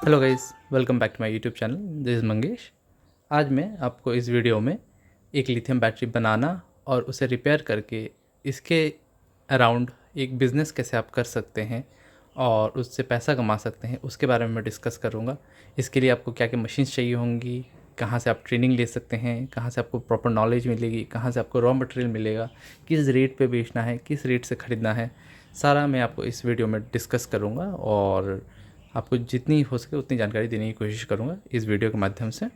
Hello guys, welcome back to my YouTube channel. This is Mangesh. आज मैं आपको इस वीडियो में एक लिथियम बैटरी बनाना और उसे रिपेयर करके इसके अराउंड एक बिज़नेस कैसे आप कर सकते हैं और उससे पैसा कमा सकते हैं उसके बारे में मैं डिस्कस करूँगा। इसके लिए आपको क्या क्या मशीन्स चाहिए होंगी, कहाँ से आप ट्रेनिंग ले सकते हैं, कहाँ से आपको प्रॉपर नॉलेज मिलेगी, कहाँ से आपको रॉ मटेरियल मिलेगा, किस रेट पे बेचना है, किस रेट से ख़रीदना है, सारा मैं आपको इस वीडियो में डिस्कस करूँगा और आपको जितनी हो सके उतनी जानकारी देने की कोशिश करूँगा इस वीडियो के माध्यम से।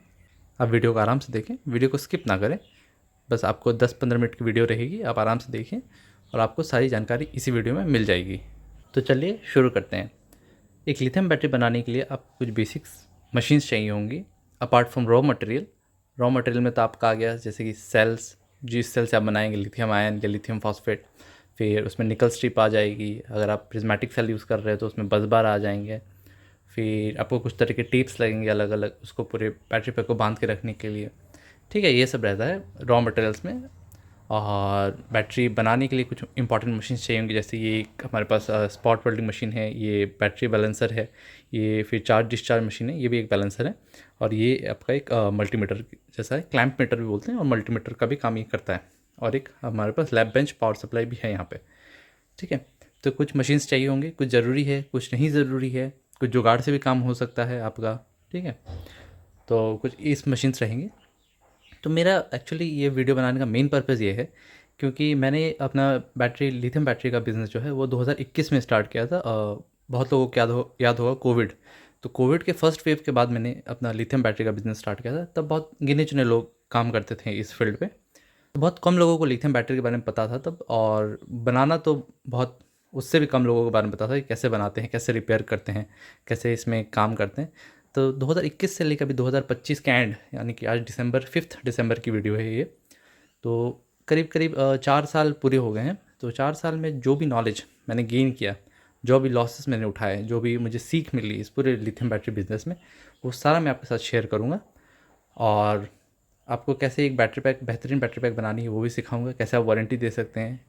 आप वीडियो को आराम से देखें, वीडियो को स्किप ना करें। बस आपको 10-15 मिनट की वीडियो रहेगी, आप आराम से देखें और आपको सारी जानकारी इसी वीडियो में मिल जाएगी। तो चलिए शुरू करते हैं। एक लिथियम बैटरी बनाने के लिए आपको कुछ बेसिक्स मशीन्स चाहिए होंगी apart from raw material. Raw material में तो आपका आ गया जैसे कि सेल्स, जिस सेल से आप बनाएंगे लिथियम आयन या लिथियम फॉस्फेट। फिर उसमें निकल स्ट्रिप आ जाएगी, अगर आप प्रिज्मेटिक सेल यूज़ कर रहे हो तो उसमें बस बार आ जाएंगे। फिर आपको कुछ तरह के टिप्स लगेंगे अलग अलग उसको पूरे बैटरी पैक को बांध के रखने के लिए। ठीक है, ये सब रहता है रॉ मटेरियल्स में। और बैटरी बनाने के लिए कुछ इंपॉर्टेंट मशीन चाहिए होंगी, जैसे ये एक हमारे पास स्पॉट वेल्डिंग मशीन है, ये बैटरी बैलेंसर है, ये फिर चार्ज डिस्चार्ज मशीन है, ये भी एक बैलेंसर है। और ये आपका एक मल्टीमीटर जैसा है, क्लैंप मीटर भी बोलते हैं, और मल्टीमीटर का भी काम ये करता है। और एक हमारे पास लैब बेंच पावर सप्लाई भी है यहाँ पे। ठीक है, तो कुछ मशीन्स चाहिए होंगे, कुछ ज़रूरी है कुछ नहीं ज़रूरी है, कुछ जुगाड़ से भी काम हो सकता है आपका। ठीक है, तो कुछ इस मशीन्स रहेंगी। तो मेरा एक्चुअली ये वीडियो बनाने का मेन पर्पज़ ये है क्योंकि मैंने अपना बैटरी लिथियम बैटरी का बिज़नेस जो है वो 2021 में स्टार्ट किया था। बहुत लोगों को याद होगा कोविड। तो कोविड के फर्स्ट वेव के बाद मैंने अपना लिथियम बैटरी का बिज़नेस स्टार्ट किया था। तब बहुत गिने चुने लोग काम करते थे इस फील्ड पे। तो बहुत कम लोगों को लिथियम बैटरी के बारे में पता था तब, और बनाना तो बहुत उससे भी कम लोगों के बारे में पता था कि कैसे बनाते हैं, कैसे रिपेयर करते हैं, कैसे इसमें काम करते हैं। तो 2021 से लेकर अभी 2025 के एंड, यानी कि आज दिसंबर 5 दिसंबर की वीडियो है ये। तो करीब करीब 4 साल पूरे हो गए हैं। तो 4 साल में जो भी नॉलेज मैंने गेन किया, जो भी लॉसेस मैंने उठाए, जो भी मुझे सीख मिली इस पूरे लिथियम बैटरी बिजनेस में, वो सारा मैं आपके साथ शेयर करूँगा। और आपको कैसे एक बैटरी पैक, बेहतरीन बैटरी पैक बनानी है वो भी सिखाऊंगा, कैसे आप वारंटी दे सकते हैं।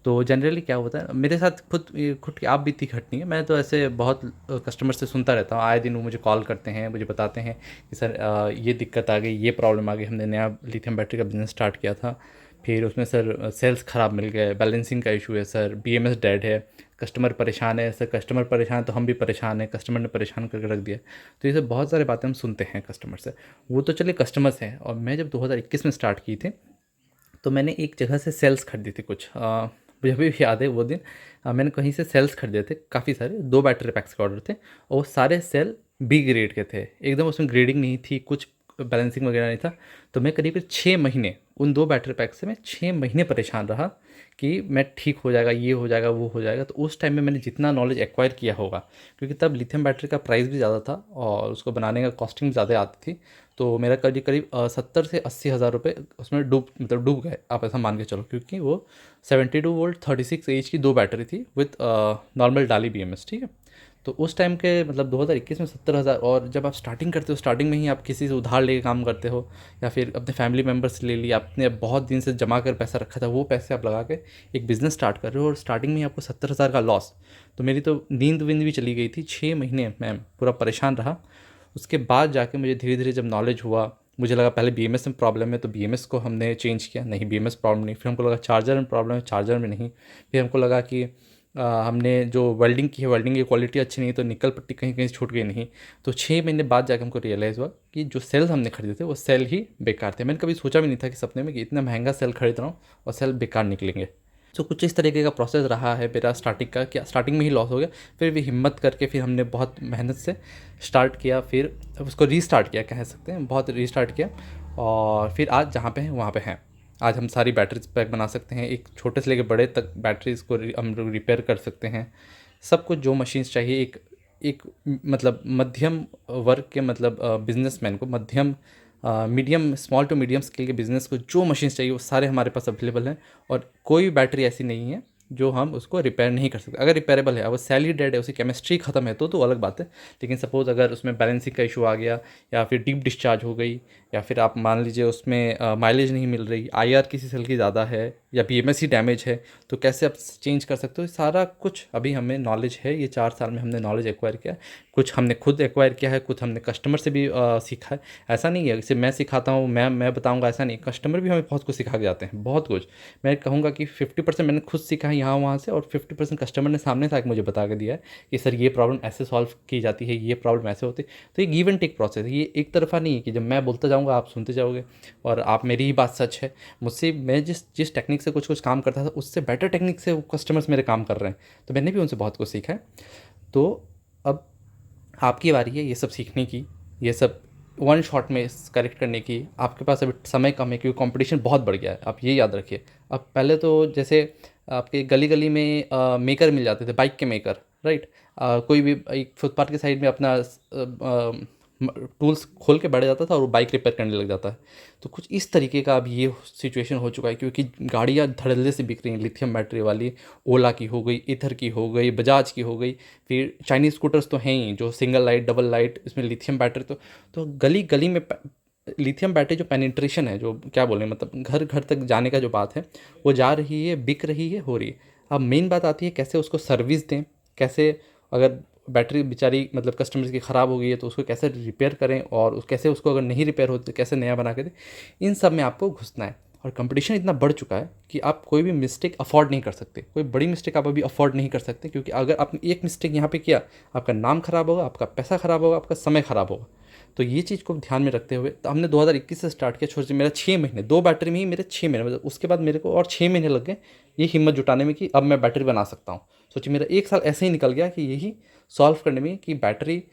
तो जनरली क्या होता है मेरे साथ, खुद की आप बीती घटनी है। मैं तो ऐसे बहुत कस्टमर से सुनता रहता हूँ, आए दिन वो मुझे कॉल करते हैं, मुझे बताते हैं कि सर ये दिक्कत आ गई, ये प्रॉब्लम आ गई, हमने नया लिथियम बैटरी का बिज़नेस स्टार्ट किया था, फिर उसमें सर सेल्स ख़राब मिल गए, बैलेंसिंग का इशू है सर, बीएमएस डेड है, कस्टमर परेशान है सर, कस्टमर परेशान है तो हम भी परेशान हैं, कस्टमर ने परेशान करके रख दिया। तो ये सब बहुत सारी बातें हम सुनते हैं कस्टमर से। वो तो चलिए कस्टमर्स हैं, और मैं जब 2021 में स्टार्ट की थी तो मैंने एक जगह से सेल्स खरीदी थी कुछ, मुझे अभी भी याद है वो दिन। मैंने कहीं से सेल्स खरीदे थे काफ़ी सारे, 2 बैटरी पैक्स के ऑर्डर थे, और वो सारे सेल बी ग्रेड के थे एकदम, उसमें ग्रेडिंग नहीं थी, कुछ बैलेंसिंग वगैरह नहीं था। तो मैं करीब 6 महीने उन 2 बैटरी पैक से मैं 6 महीने परेशान रहा कि मैं ठीक हो जाएगा, ये हो जाएगा, वो हो जाएगा। तो उस टाइम में मैंने जितना नॉलेज एक्वायर किया होगा, क्योंकि तब लिथियम बैटरी का प्राइस भी ज़्यादा था और उसको बनाने का कॉस्टिंग ज़्यादा आती थी। तो मेरा करीब करीब 70 से 80 हज़ार रुपये उसमें डूब गए, आप ऐसा मान के चलो, क्योंकि वो 72 वोल्ट 36 एच की 2 बैटरी थी विथ नॉर्मल डाली बीएमएस। ठीक है, तो उस टाइम के मतलब 2021 में 70 हज़ार। और जब आप स्टार्टिंग करते हो, स्टार्टिंग में ही आप किसी से उधार लेके काम करते हो या फिर अपने फैमिली मेम्बर से ले लिया, आपने बहुत दिन से जमा कर पैसा रखा था, वो पैसे आप लगा के एक बिज़नेस स्टार्ट कर रहे हो और स्टार्टिंग में ही आपको 70 हज़ार का लॉस। तो मेरी तो नींद वींद भी चली गई थी, 6 महीने मैं पूरा परेशान रहा। उसके बाद जाके मुझे धीरे धीरे जब नॉलेज हुआ, मुझे लगा पहले बीएमएस में प्रॉब्लम है तो बीएमएस को हमने चेंज किया, नहीं बीएमएस प्रॉब्लम नहीं। फिर हमको लगा चार्जर में प्रॉब्लम है, चार्जर में नहीं। फिर हमको लगा कि हमने जो वेल्डिंग की है, वेल्डिंग की क्वालिटी अच्छी नहीं, तो निकल पट्टी कहीं कहीं से छूट गई नहीं। तो 6 महीने बाद जाकर हमको रियलाइज़ हुआ कि जो सेल्स हमने खरीदे थे वो सेल ही बेकार थे। मैंने कभी सोचा भी नहीं था कि सपने में कि इतना महंगा सेल खरीद रहा हूँ और सेल बेकार निकलेंगे। तो कुछ इस तरीके का प्रोसेस रहा है मेरा स्टार्टिंग का, कि स्टार्टिंग में ही लॉस हो गया। फिर भी हिम्मत करके फिर हमने बहुत मेहनत से स्टार्ट किया, फिर उसको रीस्टार्ट किया, कह सकते हैं बहुत रीस्टार्ट किया। और फिर आज जहाँ पे हैं वहाँ पे हैं। आज हम सारी बैटरीज पैक बना सकते हैं, एक छोटे से लेकर बड़े तक बैटरीज को हम लोग रिपेयर कर सकते हैं। सब कुछ जो मशीन्स चाहिए एक एक मतलब मध्यम वर्ग के, मतलब बिजनेसमैन को, मध्यम medium, small to medium scale के बिज़नेस को जो मशीन्स चाहिए वो सारे हमारे पास अवेलेबल हैं। और कोई भी बैटरी ऐसी नहीं है जो हम उसको रिपेयर नहीं कर सकते। अगर रिपेयरेबल है, अब सेल ही डेड है, उसकी केमिस्ट्री ख़त्म है तो अलग बात है। लेकिन सपोज़ अगर उसमें बैलेंसिंग का इशू आ गया, या फिर डीप डिस्चार्ज हो गई, या फिर आप मान लीजिए उसमें माइलेज नहीं मिल रही, आईआर किसी सेल की ज़्यादा है, या BMS ही डैमेज है तो कैसे आप चेंज कर सकते हो, सारा कुछ अभी हमें नॉलेज है। ये 4 साल में हमने नॉलेज एक्वायर किया है। कुछ हमने खुद एक्वायर किया है, कुछ हमने कस्टमर से भी सीखा है। ऐसा नहीं है सिर्फ मैं सिखाता हूँ, मैं बताऊँगा, ऐसा नहीं। कस्टमर भी हमें बहुत कुछ सिखा के जाते हैं, बहुत कुछ। मैं कहूँगा कि 50% मैंने खुद सीखा है यहाँ वहाँ से, और 50% कस्टमर ने सामने से आके मुझे बता के दिया है कि सर ये प्रॉब्लम ऐसे सॉल्व की जाती है, ये प्रॉब्लम ऐसे होती है। तो ये गिव एंड टेक प्रोसेस है, ये एक तरफा नहीं है कि जब मैं बोलता जाऊँगा आप सुनते जाओगे और आप मेरी ही बात सच है। मुझसे मैं जिस जिस टेक्निक से कुछ कुछ काम करता था, उससे बेटर टेक्निक से वो कस्टमर्स मेरे काम कर रहे हैं, तो मैंने भी उनसे बहुत कुछ सीखा है। तो अब आपकी बारी है ये सब सीखने की, ये सब वन शॉट में करेक्ट करने की। आपके पास अभी समय कम है क्योंकि कंपटीशन बहुत बढ़ गया है, आप ये याद रखिए। अब पहले तो जैसे आपके गली गली में मेकर मिल जाते थे, बाइक के मेकर, राइट। कोई भी एक फुटपाथ के साइड में अपना टूल्स खोल के बैठ जाता था और वो बाइक रिपेयर करने लग जाता है। तो कुछ इस तरीके का अब ये सिचुएशन हो चुका है, क्योंकि गाड़ियाँ धड़ल्ले से बिक रही हैं लिथियम बैटरी वाली। ओला की हो गई, ईथर की हो गई, बजाज की हो गई, फिर चाइनीज़ स्कूटर्स तो हैं ही जो सिंगल लाइट, डबल लाइट, इसमें लिथियम बैटरी। तो गली गली में लिथियम बैटरी जो पेनिट्रेशन है, जो क्या बोलें, मतलब घर घर तक जाने का जो बात है, वो जा रही है, बिक रही है, हो रही है। अब मेन बात आती है कैसे उसको सर्विस दें, कैसे अगर बैटरी बेचारी मतलब कस्टमर्स की ख़राब हो गई है तो उसको कैसे रिपेयर करें, और कैसे उसको अगर नहीं रिपेयर होती तो कैसे नया बना के दें। इन सब में आपको घुसना है। और कंपटीशन इतना बढ़ चुका है कि आप कोई भी मिस्टेक अफोर्ड नहीं कर सकते, कोई बड़ी मिस्टेक आप अभी अफोर्ड नहीं कर सकते, क्योंकि अगर आपने एक मिस्टेक यहाँ पे किया, आपका नाम ख़राब होगा, आपका पैसा ख़राब होगा, आपका समय ख़राब होगा। तो ये चीज़ को ध्यान में रखते हुए तो हमने 2021 से स्टार्ट किया। छोटे मेरा 6 महीने, 2 बैटरी में ही मेरे 6 महीने, मतलब उसके बाद मेरे को और 6 महीने लग गए ये हिम्मत जुटाने में कि अब मैं बैटरी बना सकता हूँ। सोचिए मेरा 1 साल ऐसे ही निकल गया कि यही सॉल्व करने में कि बैटरी,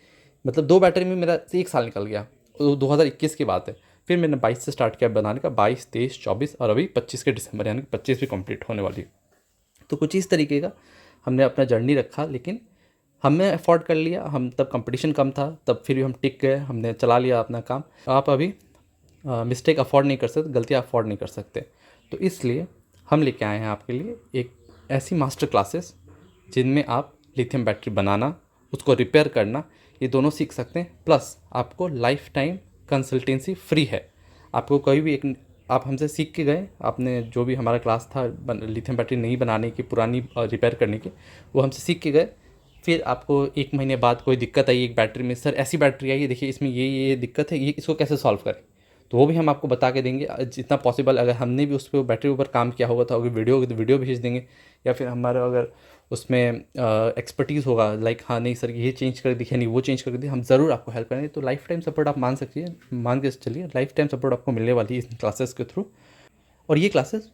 मतलब 2 बैटरी में मेरा 1 साल निकल गया। 2021 की बात है। फिर मैंने 22 से स्टार्ट किया बनाने का, 22, 23, 24 और अभी 25 के दिसंबर, यानी कि 25 भी कंप्लीट होने वाली है। तो कुछ इस तरीके का हमने अपना जर्नी रखा, लेकिन हमने अफोर्ड कर लिया। हम तब कंपटीशन कम था, तब फिर भी हम टिक गए, हमने चला लिया अपना काम। आप अभी मिस्टेक अफोर्ड नहीं कर सकते, गलतियाँ अफोर्ड नहीं कर सकते। तो इसलिए हम लेके आए हैं आपके लिए एक ऐसी मास्टर क्लासेस जिनमें आप लिथियम बैटरी बनाना, उसको रिपेयर करना, ये दोनों सीख सकते हैं। प्लस आपको लाइफ टाइम कंसल्टेंसी फ्री है। आपको कोई भी एक, आप हमसे सीख के गए, आपने जो भी हमारा क्लास था लिथियम बैटरी नहीं बनाने की, पुरानी रिपेयर करने की, वो हमसे सीख के गए। फिर आपको 1 महीने बाद कोई दिक्कत आई एक बैटरी में, सर ऐसी बैटरी आई है, देखिए इसमें ये दिक्कत है, ये इसको कैसे सॉल्व करें, तो वो भी हम आपको बता के देंगे जितना पॉसिबल। अगर हमने भी उस पर बैटरी ऊपर काम किया होगा तो अगर वीडियो होगी तो वीडियो भेज देंगे, या फिर हमारा अगर उसमें एक्सपर्टीज़ होगा, लाइक हाँ नहीं सर ये चेंज कर दिया, नहीं वो चेंज कर दिया, हम ज़रूर आपको हेल्प करेंगे। तो लाइफ टाइम सपोर्ट आप मान के चलिए, लाइफ टाइम सपोर्ट आपको मिलने वाली है इन क्लासेस के थ्रू। और ये क्लासेस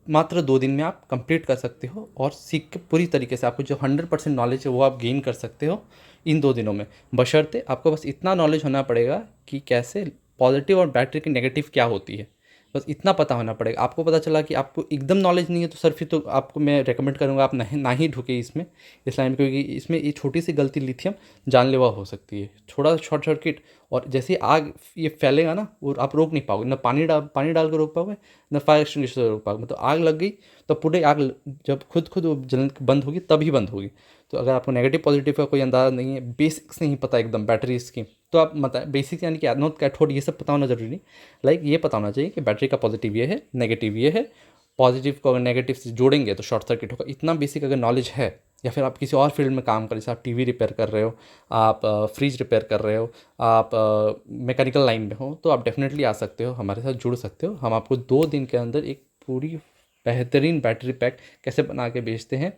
मात्र 2 दिन में आप कंप्लीट कर सकते हो और सीख के पूरी तरीके से आपको जो 100% नॉलेज है वो आप गेन कर सकते हो इन 2 दिनों में। बशर्ते आपको बस इतना नॉलेज होना पड़ेगा कि कैसे पॉजिटिव और बैटरी की नेगेटिव क्या होती है, बस इतना पता होना पड़ेगा। आपको पता चला कि आपको एकदम नॉलेज नहीं है तो सर फिर तो आपको मैं रेकमेंड करूँगा आप ना ही ढुके इसमें, इस लाइन में, क्योंकि इसमें ये छोटी सी गलती लिथियम जानलेवा हो सकती है। थोड़ा शॉर्ट सर्किट और जैसे ही आग ये फैलेगा ना, वो आप रोक नहीं पाओगे, ना पानी डाल के रोक पाओगे, ना फायर एक्सटिंग्विशर से रोक पाओगे। मतलब आग लग गई तो पूरे आग जब खुद वो जलन बंद होगी तभी बंद होगी। तो अगर आपको नेगेटिव पॉजिटिव का कोई अंदाज़ा नहीं है, बेसिक्स नहीं पता एकदम बैटरीज की, तो आप मतलब बेसिक्स यानी कि एनोड कैथोड ये सब पता होना जरूरी नहीं। लाइक ये पता होना चाहिए कि बैटरी का पॉजिटिव ये है, नेगेटिव ये है, पॉजिटिव को अगर नेगेटिव से जोड़ेंगे तो शॉर्ट सर्किट होगा। इतना बेसिक अगर नॉलेज है, या फिर आप किसी और फील्ड में काम करें, जैसे आप टीवी रिपेयर कर रहे हो, आप फ्रिज रिपेयर कर रहे हो, आप मैकेनिकल लाइन में हो, तो आप डेफिनेटली आ सकते हो, हमारे साथ जुड़ सकते हो। हम आपको 2 दिन के अंदर एक पूरी बेहतरीन बैटरी पैक कैसे बना के बेचते हैं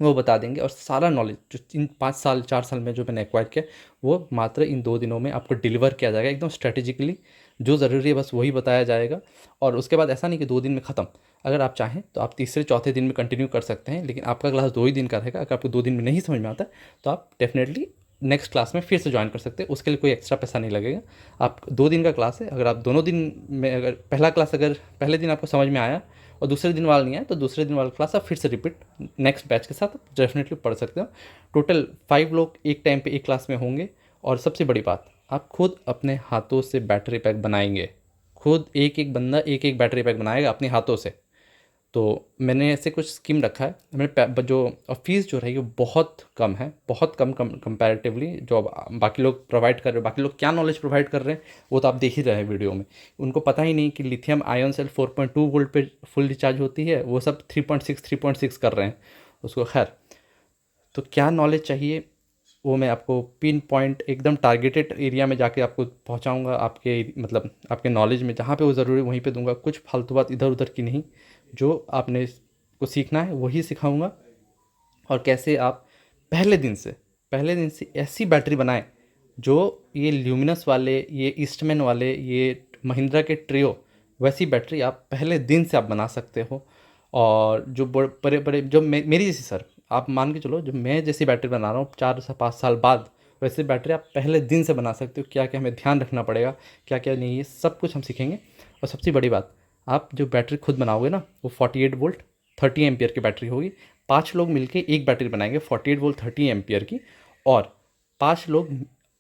वो बता देंगे। और सारा नॉलेज जो इन 5 साल 4 साल में जो मैंने एक्वायर किया, वो मात्र इन 2 दिनों में आपको डिलीवर किया जाएगा एकदम स्ट्रेटेजिकली। जो ज़रूरी है बस वही बताया जाएगा। और उसके बाद ऐसा नहीं कि 2 दिन में ख़त्म। अगर आप चाहें तो आप तीसरे चौथे दिन में कंटिन्यू कर सकते हैं, लेकिन आपका क्लास 2 ही दिन का रहेगा। अगर आपको 2 दिन में नहीं समझ में आता तो आप डेफिनेटली नेक्स्ट क्लास में फिर से ज्वाइन कर सकते हैं, उसके लिए कोई एक्स्ट्रा पैसा नहीं लगेगा। आप 2 दिन का क्लास है, अगर आप दोनों दिन में अगर पहला क्लास अगर पहले दिन आपको समझ में आया और दूसरे दिन वाला नहीं आया, तो दूसरे दिन वाला क्लास आप फिर से रिपीट नेक्स्ट बैच के साथ डेफिनेटली पढ़ सकते हो। टोटल 5 लोग एक टाइम पे एक क्लास में होंगे। और सबसे बड़ी बात, आप खुद अपने हाथों से बैटरी पैक बनाएंगे। खुद एक एक बंदा एक एक बैटरी पैक बनाएगा अपने हाथों से। तो मैंने ऐसे कुछ स्कीम रखा है। मैंने जो फ़ीस जो रहेगी वो बहुत कम है, बहुत कम कंपैरेटिवली जो अब बाकी लोग प्रोवाइड कर रहे हैं। बाकी लोग क्या नॉलेज प्रोवाइड कर रहे हैं वो तो आप देख ही रहे हैं वीडियो में। उनको पता ही नहीं कि लिथियम आयन सेल 4.2 वोल्ट पे फुल रिचार्ज होती है, वो सब 3.6 कर रहे हैं उसको। खैर, तो क्या नॉलेज चाहिए वो मैं आपको पिन पॉइंट एकदम टारगेटेड एरिया में जाके आपको पहुंचाऊंगा, आपके मतलब आपके नॉलेज में जहाँ पे वो ज़रूरी वहीं पे दूंगा। कुछ फालतू बात इधर उधर की नहीं, जो आपने को सीखना है वही सिखाऊंगा। और कैसे आप पहले दिन से ऐसी बैटरी बनाएं जो ये ल्यूमिनस वाले, ये ईस्टमैन वाले, ये महिंद्रा के ट्रियो वैसी बैटरी आप पहले दिन से आप बना सकते हो। और जो बड़े बड़े जो मेरी जैसी, सर आप मान के चलो, जो मैं जैसी बैटरी बना रहा हूँ 4 से 5 साल बाद, वैसे बैटरी आप पहले दिन से बना सकते हो। क्या क्या हमें ध्यान रखना पड़ेगा, क्या क्या नहीं, ये सब कुछ हम सीखेंगे। और सबसे बड़ी बात, आप जो बैटरी खुद बनाओगे ना वो 48 वोल्ट 30 एम्पियर की बैटरी होगी। 5 लोग मिलके एक बैटरी बनाएंगे 48 वोल्ट 30 एम्पियर की। और 5 लोग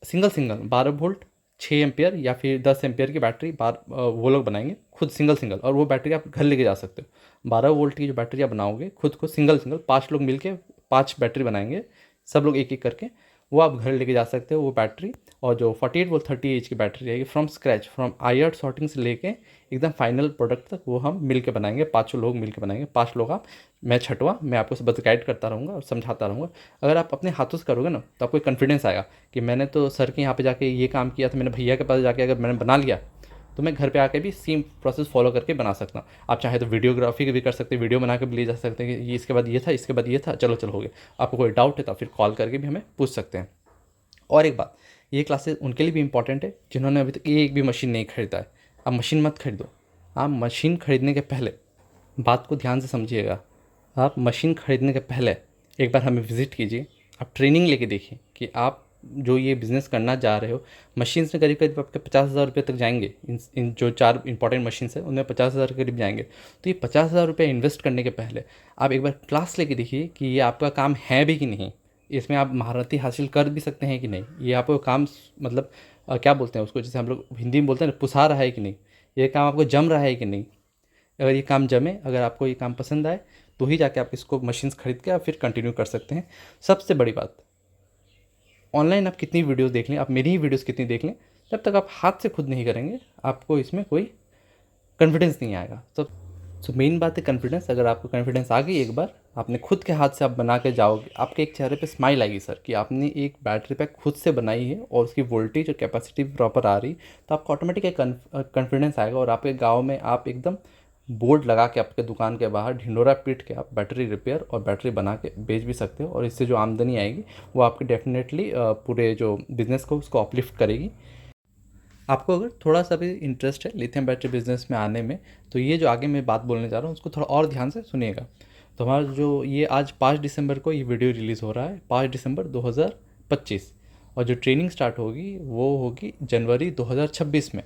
सिंगल सिंगल 12 वोल्ट 6 एम्पियर या फिर 10 एम्पियर की बैटरी वो लोग बनाएंगे खुद सिंगल सिंगल। और वो बैटरी आप घर लेके जा सकते हो। 12 वोल्ट की जो बैटरी आप बनाओगे खुद को सिंगल सिंगल, 5 लोग मिलके 5 बैटरी बनाएंगे, सब लोग एक एक करके, वो आप घर लेके जा सकते हो वो बैटरी। और जो 48 वोल्ट 30 एच की बैटरी रहेगी, फ्रॉम स्क्रैच, फ्रॉम आयर्ड सॉर्टिंग से लेके एकदम फाइनल प्रोडक्ट तक, वो हम मिल के बनाएंगे, 5 लोग मिल के बनाएंगे। 5 लोग आप, मैं छठवा, मैं आपको सब गाइड करता रहूँगा और समझाता रहूँगा। अगर आप अपने हाथों से करोगे ना तो आपको कॉन्फिडेंस आएगा कि मैंने तो सर के यहाँ पे जाके ये काम किया था, मैंने भैया के पास जाके अगर मैंने बना लिया तो मैं घर पे आके भी सेम प्रोसेस फॉलो करके बना सकता हूँ। आप चाहे तो वीडियोग्राफी भी कर सकते हैं, वीडियो बना के भी ले जा सकते हैं कि ये इसके बाद ये था, इसके बाद ये था, चलो चलो हो गया। आपको कोई डाउट है तो फिर कॉल करके भी हमें पूछ सकते हैं। और एक बात, ये क्लासेस उनके लिए भी इंपॉर्टेंट है जिन्होंने अभी तक एक भी मशीन नहीं खरीदा है। आप मशीन मत खरीदो। आप मशीन खरीदने के पहले बात को ध्यान से समझिएगा। आप मशीन खरीदने के पहले एक बार हमें विज़िट कीजिए, आप ट्रेनिंग लेके देखिए कि आप जो ये बिज़नेस करना जा रहे हो, मशीन्स में करीब करीब आपके 50,000 रुपये तक जाएंगे। इन जो 4 इंपॉर्टेंट मशीन्स हैं उनमें 50,000 के करीब जाएंगे। तो ये 50,000 रुपये इन्वेस्ट करने के पहले आप एक बार क्लास लेके देखिए कि ये आपका काम है भी कि नहीं, इसमें आप महारती हासिल कर भी सकते हैं कि नहीं, ये आपको काम मतलब क्या बोलते हैं उसको, जैसे हम लोग हिंदी में बोलते हैं ना, पुसा रहा है कि नहीं, ये काम आपको जम रहा है कि नहीं। अगर ये काम जमे, अगर आपको ये काम पसंद आए, तो ही जाके आप इसको मशीन्स खरीद के आप फिर कंटिन्यू कर सकते हैं। सबसे बड़ी बात, ऑनलाइन आप कितनी वीडियोस देख लें, आप मेरी ही वीडियोस कितनी देख लें, जब तक आप हाथ से खुद नहीं करेंगे आपको इसमें कोई कॉन्फिडेंस नहीं आएगा। तो मेन बात है कॉन्फिडेंस। अगर आपको कॉन्फिडेंस आ गई, एक बार आपने खुद के हाथ से आप बना के जाओगे, आपके एक चेहरे पे स्माइल आएगी सर कि आपने एक बैटरी पैक खुद से बनाई है और उसकी वोल्टेज और कैपेसिटी प्रॉपर आ रही, तो आपको ऑटोमेटिक एक कॉन्फिडेंस आएगा। और आपके गाँव में आप एकदम बोर्ड लगा के आपके दुकान के बाहर ढिंडोरा पीट के आप बैटरी रिपेयर और बैटरी बना के बेच भी सकते हो। और इससे जो आमदनी आएगी वो आपकी डेफिनेटली पूरे जो बिज़नेस को उसको अपलिफ्ट करेगी। आपको अगर थोड़ा सा भी इंटरेस्ट है लिथियम बैटरी बिज़नेस में आने में, तो ये जो आगे मैं बात बोलने जा रहा हूँ उसको थोड़ा और ध्यान से सुनिएगा। तो हमारा जो ये आज 5 दिसंबर को ये वीडियो रिलीज़ हो रहा है, 5 दिसंबर 2025। और जो ट्रेनिंग स्टार्ट होगी वो होगी जनवरी 2026 में।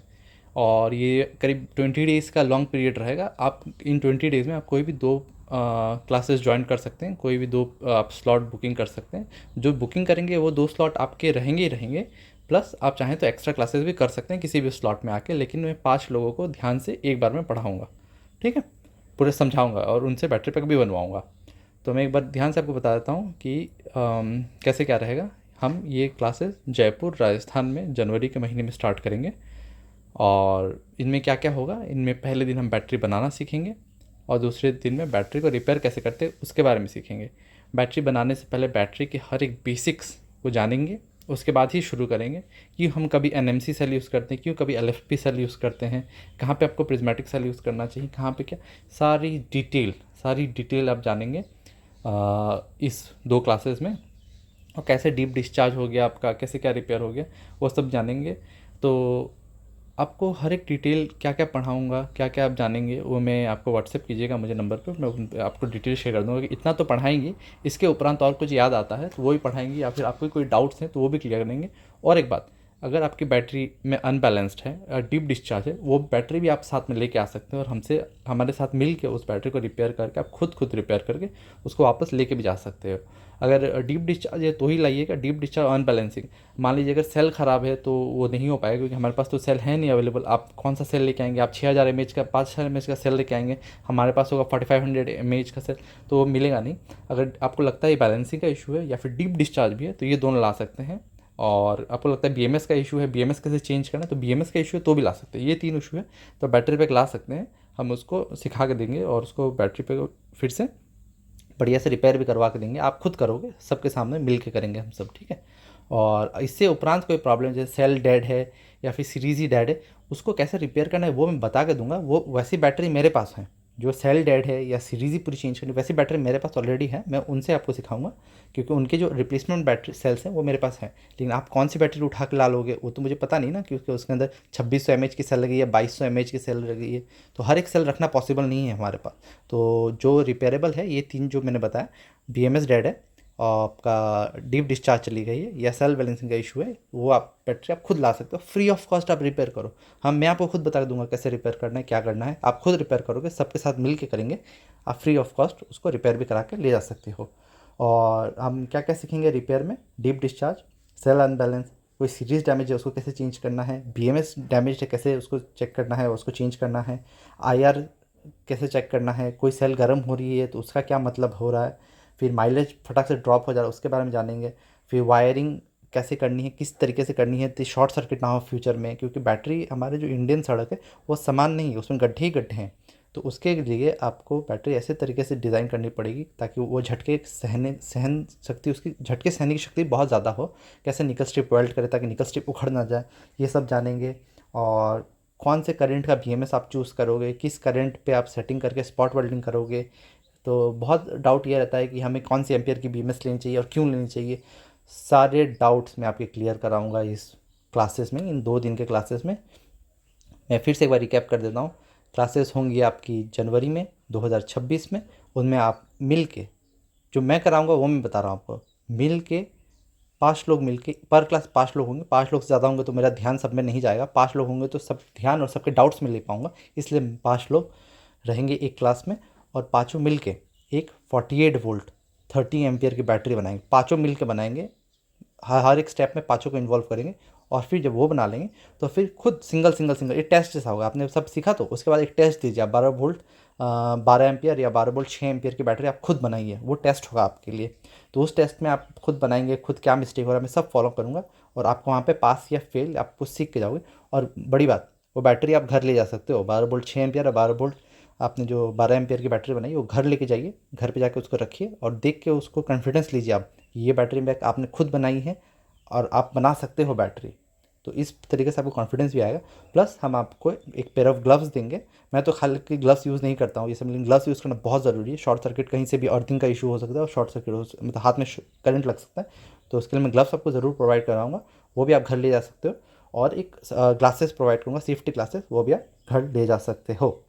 और ये करीब 20 डेज़ का लॉन्ग पीरियड रहेगा। आप इन 20 डेज़ में आप कोई भी 2 क्लासेस ज्वाइन कर सकते हैं, कोई भी 2 आप स्लॉट बुकिंग कर सकते हैं। जो बुकिंग करेंगे वो 2 स्लॉट आपके रहेंगे ही रहेंगे, प्लस आप चाहें तो एक्स्ट्रा क्लासेस भी कर सकते हैं किसी भी स्लॉट में आके। लेकिन मैं 5 लोगों को ध्यान से एक बार में पढ़ाऊँगा, ठीक है, पूरे समझाऊँगा और उनसे बैटरी पैक भी बनवाऊँगा। तो मैं एक बार ध्यान से आपको बता देता हूँ कि कैसे क्या रहेगा। हम ये क्लासेस जयपुर राजस्थान में जनवरी के महीने में स्टार्ट करेंगे। और इनमें क्या क्या होगा, इनमें पहले दिन हम बैटरी बनाना सीखेंगे और दूसरे दिन में बैटरी को रिपेयर कैसे करते हैं उसके बारे में सीखेंगे। बैटरी बनाने से पहले बैटरी के हर एक बेसिक्स को जानेंगे, उसके बाद ही शुरू करेंगे कि हम कभी एनएमसी सेल यूज़ करते हैं, क्यों कभी एलएफपी सेल यूज़ करते हैं, कहाँ पे आपको प्रिज्मेटिक सेल यूज़ करना चाहिए, कहाँ पे क्या, सारी डिटेल आप जानेंगे इस 2 क्लासेस में। और कैसे डीप डिस्चार्ज हो गया आपका, कैसे क्या रिपेयर हो गया, वो सब जानेंगे। तो आपको हर एक डिटेल क्या क्या पढ़ाऊँगा, क्या क्या आप जानेंगे, वो मैं आपको व्हाट्सएप कीजिएगा मुझे नंबर पे, मैं उन पे आपको डिटेल शेयर कर दूँगा कि इतना तो पढ़ाएंगी, इसके उपरांत और कुछ याद आता है तो वो भी पढ़ाएंगी, या फिर आपको कोई डाउट्स हैं तो वो भी क्लियर करेंगे। और एक बात, अगर आपकी बैटरी में अनबैलेंस्ड है, डीप डिस्चार्ज है, वो बैटरी भी आप साथ में लेके आ सकते हैं और हमारे साथ मिल के उस बैटरी को रिपेयर करके आप खुद रिपेयर करके उसको वापस लेके भी जा सकते हो। अगर डीप डिस्चार्ज है तो ही लाइएगा। डीप डिस्चार्ज अनबैलेंसिंग, मान लीजिए अगर सेल ख़राब है तो वो नहीं हो पाएगा, क्योंकि हमारे पास तो सेल है नहीं अवेलेबल। आप कौन सा सेल लेके आएंगे? आप 6000 mAh का 5000 mAh का सेल लेके आएंगे, हमारे पास होगा 4500 mAh का सेल, तो वो मिलेगा नहीं। अगर आपको लगता है बैलेंसिंग का इशू है या फिर डीप डिस्चार्ज भी है तो ये दोनों ला सकते हैं। और आपको लगता है बीएमएस का इशू है, बीएमएस कैसे चेंज करना है, तो बीएमएस का इशू है तो भी ला सकते हैं। ये 3 इशू है तो बैटरी पैक ला सकते हैं, हम उसको सिखा के देंगे और उसको बैटरी पैक फिर से बढ़िया से रिपेयर भी करवा के देंगे। आप खुद करोगे, सबके सामने मिल के करेंगे हम सब, ठीक है। और इससे उपरांत कोई प्रॉब्लम जैसे सेल डेड है या फिर सीरीज ही डेड है, उसको कैसे रिपेयर करना है वो मैं बता के दूंगा। वो वैसी बैटरी मेरे पास है, जो सेल डेड है या सीरीज ही पूरी चेंज करनी वैसी बैटरी मेरे पास ऑलरेडी है, मैं उनसे आपको सिखाऊंगा, क्योंकि उनके जो रिप्लेसमेंट बैटरी सेल्स हैं वो मेरे पास हैं। लेकिन आप कौन सी बैटरी उठा के ला लोगे वो तो मुझे पता नहीं ना, क्योंकि उसके अंदर 2600 mAh की सेल लगी है, 2200 mAh की सेल लगी है, तो हर एक सेल रखना पॉसिबल नहीं है हमारे पास। तो जो रिपेयरेबल है ये 3 जो मैंने बताया, बीएमएस डेड है और आपका डीप डिस्चार्ज चली गई है या सेल बैलेंसिंग का इशू है, वो आप बैटरी आप खुद ला सकते हो, फ्री ऑफ कॉस्ट आप रिपेयर करो। मैं आपको खुद बता दूंगा कैसे रिपेयर करना है, क्या करना है, आप खुद रिपेयर करोगे, सबके साथ मिल के करेंगे, आप फ्री ऑफ कॉस्ट उसको रिपेयर भी करा के ले जा सकते हो। और हम क्या क्या सीखेंगे रिपेयर में? डीप डिस्चार्ज, सेल अनबैलेंस, कोई सीरीज डैमेज है उसको कैसे चेंज करना है, बीएमएस डैमेज है कैसे उसको चेक करना है, उसको चेंज करना है, आईआर कैसे चेक करना है, कोई सेल गर्म हो रही है तो उसका क्या मतलब हो रहा है, फिर माइलेज फटाक से ड्रॉप हो जा रहा है उसके बारे में जानेंगे, फिर वायरिंग कैसे करनी है, किस तरीके से करनी है तो शॉर्ट सर्किट ना हो फ्यूचर में, क्योंकि बैटरी हमारे जो इंडियन सड़क है वो समान नहीं है, उसमें गड्ढे ही गड्ढे हैं। तो उसके लिए आपको बैटरी ऐसे तरीके से डिज़ाइन करनी पड़ेगी ताकि वो झटके सहन शक्ति, उसकी झटके सहने की शक्ति बहुत ज़्यादा हो। कैसे निकल स्ट्रिप वेल्ड करे ताकि निकल स्ट्रिप उखड़ ना जाए, ये सब जानेंगे। और कौन से करंट का बीएमएस आप चूज़ करोगे, किस करंट पे आप सेटिंग करके स्पॉट वेल्डिंग करोगे। तो बहुत डाउट ये रहता है कि हमें कौन सी एम्पियर की बीएमएस लेनी चाहिए और क्यों लेनी चाहिए। सारे डाउट्स मैं आपके क्लियर कराऊंगा इस क्लासेस में, इन 2 दिन के क्लासेस में। मैं फिर से एक बार रिकैप कर देता हूँ। क्लासेस होंगी आपकी जनवरी में 2026 में, उनमें आप मिल के, जो मैं कराऊंगा वो मैं बता रहा हूँ आपको, मिल के 5 लोग मिल के, पर क्लास 5 लोग होंगे। 5 लोग से ज़्यादा होंगे तो मेरा ध्यान सब में नहीं जाएगा, 5 लोग होंगे तो सब ध्यान और सबके डाउट्स में ले पाऊँगा, इसलिए 5 लोग रहेंगे एक क्लास में। और पाँचों मिल के एक 48 वोल्ट 30 एम्पियर की बैटरी बनाएंगे, पाँचों मिल के बनाएंगे, हर एक स्टेप में पाँचों को इन्वॉल्व करेंगे। और फिर जब वो बना लेंगे तो फिर खुद सिंगल ये टेस्ट जैसा होगा। आपने सब सीखा तो उसके बाद एक टेस्ट दीजिए आप, 12 वोल्ट 12 एम्पियर या 12 वोल्ट 6 एम्पियर की बैटरी आप खुद बनाइए, वो टेस्ट होगा आपके लिए। तो उस टेस्ट में आप खुद बनाएंगे, खुद क्या मिस्टेक हो रहा है मैं सब फॉलो करूँगा, और आपको वहाँ पे पास या फेल आप कुछ सीख के जाओगे। और बड़ी बात, वो बैटरी आप घर ले जा सकते हो, 12 वोल्ट 6 एम्पियर और 12 वोल्ट आपने जो 12 एम्पियर की बैटरी बनाई वो घर लेके जाइए, घर पे जाके उसको रखिए और देख के उसको कॉन्फिडेंस लीजिए आप, ये बैटरी बैक आपने खुद बनाई है और आप बना सकते हो बैटरी। तो इस तरीके से आपको कॉन्फिडेंस भी आएगा। प्लस हम आपको एक पेयर ऑफ ग्लव्स देंगे। मैं तो खाली ग्लव्स यूज़ नहीं करता हूँ ये सब, लेकिन ग्लव्स यूज़ करना बहुत ज़रूरी है। शॉर्ट सर्किट कहीं से भी अर्थिंग का इशू हो सकता है और शॉर्ट सर्किट मतलब हाथ में करंट लग सकता है, तो उसके लिए मैं ग्लव्स आपको ज़रूर प्रोवाइड कराऊंगा, वो भी आप घर ले जा सकते हो। और एक ग्लासेस प्रोवाइड करूँगा, सेफ्टी ग्लासेस, वो भी आप घर ले जा सकते हो।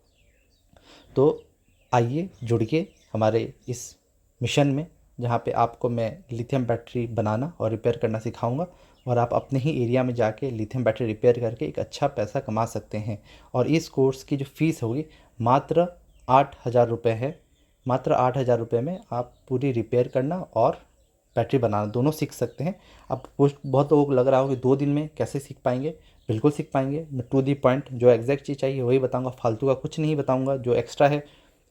तो आइए जुड़िए हमारे इस मिशन में, जहाँ पे आपको मैं लिथियम बैटरी बनाना और रिपेयर करना सिखाऊंगा, और आप अपने ही एरिया में जाके लिथियम बैटरी रिपेयर करके एक अच्छा पैसा कमा सकते हैं। और इस कोर्स की जो फ़ीस होगी मात्र 8,000 रुपये है। मात्र 8,000 रुपये में आप पूरी रिपेयर करना और बैटरी बनाना दोनों सीख सकते हैं। अब कुछ बहुत लोगों को लग रहा हो कि 2 दिन में कैसे सीख पाएंगे, बिल्कुल सीख पाएंगे। मैं टू दी पॉइंट जो एग्जैक्ट चीज़ चाहिए वही बताऊंगा, फालतू का कुछ नहीं बताऊंगा। जो एक्स्ट्रा है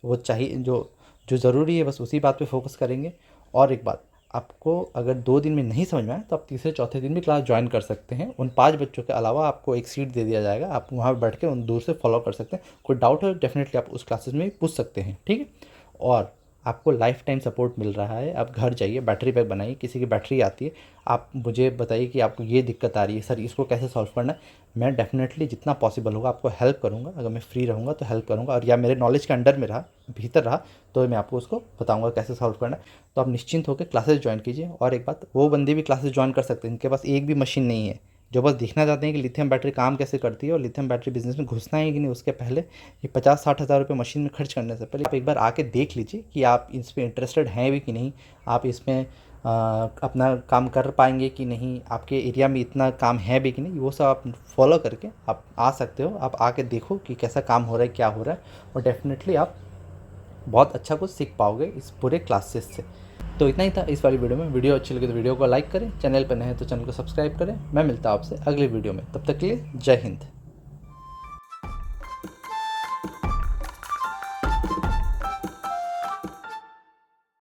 वो चाहिए, जो जो ज़रूरी है बस उसी बात पे फोकस करेंगे। और एक बात, आपको अगर 2 दिन में नहीं समझ में आए तो आप तीसरे चौथे दिन भी क्लास ज्वाइन कर सकते हैं। उन 5 बच्चों के अलावा आपको एक सीट दे दिया जाएगा, आप वहाँ पर बैठ के उन दूर से फॉलो कर सकते हैं। कोई डाउट है डेफिनेटली आप उस क्लासेस में भी पूछ सकते हैं, ठीक है। और आपको लाइफ टाइम सपोर्ट मिल रहा है। आप घर जाइए, बैटरी पैक बनाइए, किसी की बैटरी आती है आप मुझे बताइए कि आपको ये दिक्कत आ रही है सर, इसको कैसे सॉल्व करना है। मैं डेफिनेटली जितना पॉसिबल होगा आपको हेल्प करूँगा, अगर मैं फ्री रहूँगा तो हेल्प करूँगा, और या मेरे नॉलेज के अंडर में रहा, भीतर रहा, तो मैं आपको उसको बताऊँगा कैसे सॉल्व करना है। तो आप निश्चिंत होकर क्लासेस ज्वाइन कीजिए। और एक बात, वो बंदे भी क्लासेस ज्वाइन कर सकते हैं इनके पास एक भी मशीन नहीं है, जो बस देखना चाहते हैं कि लिथियम बैटरी काम कैसे करती है और लिथियम बैटरी बिजनेस में घुसना है कि नहीं। उसके पहले ये 50-60 हज़ार रुपये मशीन में खर्च करने से पहले आप एक बार आके देख लीजिए कि आप इस पर इंटरेस्टेड हैं भी कि नहीं। आप इसमें अपना काम कर पाएंगे कि नहीं, आपके एरिया में इतना काम है भी कि नहीं, वो सब आप फॉलो करके आप आ सकते हो। आप आके देखो कि कैसा काम हो रहा है, क्या हो रहा है, और डेफिनेटली आप बहुत अच्छा कुछ सीख पाओगे इस पूरे क्लासेस से। तो इतना ही था इस वाली वीडियो में। वीडियो अच्छी लगी तो वीडियो को लाइक करें, चैनल पर नए हैं तो चैनल को सब्सक्राइब करें। मैं मिलता हूँ आपसे अगली वीडियो में, तब तक के लिए जय हिंद।